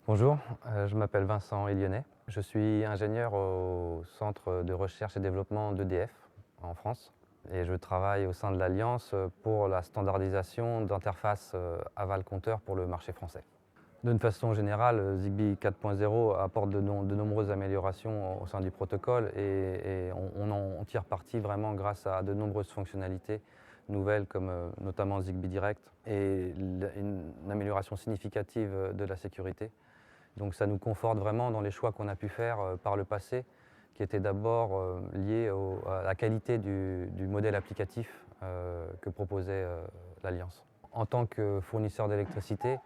Bonjour, je m'appelle Vincent Elionnet. Je suis ingénieur au Centre de recherche et développement d'EDF en France et je travaille au sein de l'Alliance pour la standardisation d'interfaces aval-compteur pour le marché français. D'une façon générale, Zigbee 4.0 apporte de nombreuses améliorations au sein du protocole et on en tire parti vraiment grâce à de nombreuses fonctionnalités nouvelles comme notamment Zigbee Direct et une amélioration significative de la sécurité. Donc ça nous conforte vraiment dans les choix qu'on a pu faire par le passé, qui étaient d'abord liés à la qualité du modèle applicatif que proposait l'Alliance. En tant que fournisseur d'électricité,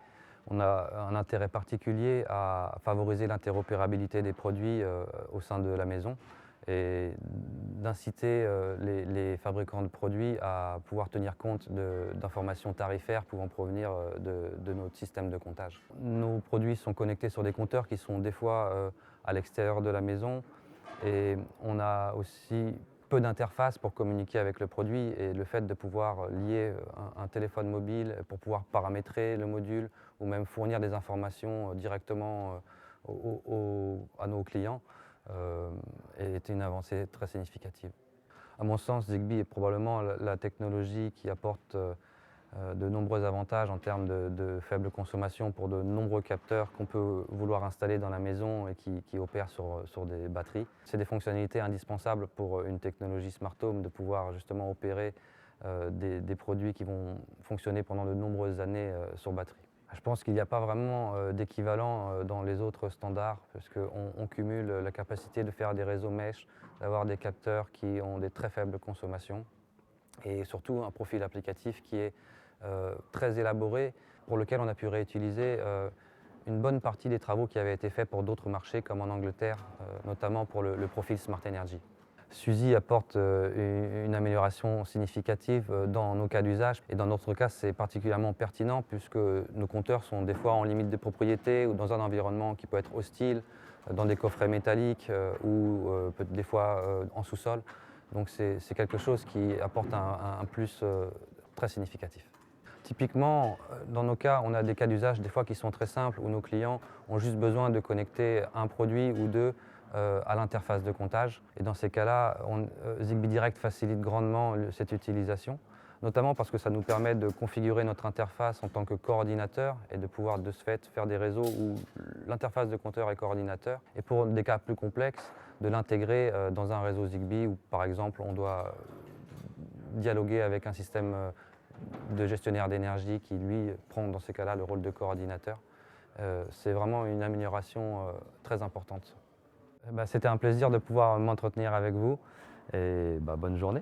on a un intérêt particulier à favoriser l'interopérabilité des produits au sein de la maison et d'inciter les fabricants de produits à pouvoir tenir compte d'informations tarifaires pouvant provenir de notre système de comptage. Nos produits sont connectés sur des compteurs qui sont des fois à l'extérieur de la maison et on a aussi peu d'interfaces pour communiquer avec le produit et le fait de pouvoir lier un téléphone mobile pour pouvoir paramétrer le module ou même fournir des informations directement à nos clients est une avancée très significative. À mon sens, Zigbee est probablement la technologie qui apporte de nombreux avantages en termes de faible consommation pour de nombreux capteurs qu'on peut vouloir installer dans la maison et qui opèrent sur des batteries. C'est des fonctionnalités indispensables pour une technologie smart home de pouvoir justement opérer des produits qui vont fonctionner pendant de nombreuses années sur batterie. Je pense qu'il n'y a pas vraiment d'équivalent dans les autres standards parce qu'on cumule la capacité de faire des réseaux mesh, d'avoir des capteurs qui ont des très faibles consommations et surtout un profil applicatif qui est très élaboré pour lequel on a pu réutiliser une bonne partie des travaux qui avaient été faits pour d'autres marchés comme en Angleterre, notamment pour le profil Smart Energy. SUSY apporte une amélioration significative dans nos cas d'usage et dans notre cas c'est particulièrement pertinent puisque nos compteurs sont des fois en limite de propriété ou dans un environnement qui peut être hostile, dans des coffrets métalliques ou des fois en sous-sol. Donc c'est quelque chose qui apporte un plus très significatif. Typiquement, dans nos cas, on a des cas d'usage des fois qui sont très simples où nos clients ont juste besoin de connecter un produit ou deux à l'interface de comptage. Et dans ces cas-là, Zigbee Direct facilite grandement cette utilisation, notamment parce que ça nous permet de configurer notre interface en tant que coordinateur et de pouvoir de ce fait faire des réseaux où l'interface de compteur est coordinateur. Et pour des cas plus complexes, de l'intégrer dans un réseau Zigbee où par exemple on doit dialoguer avec un système de gestionnaire d'énergie qui lui prend dans ces cas-là le rôle de coordinateur. C'est vraiment une amélioration très importante. C'était un plaisir de pouvoir m'entretenir avec vous et bonne journée.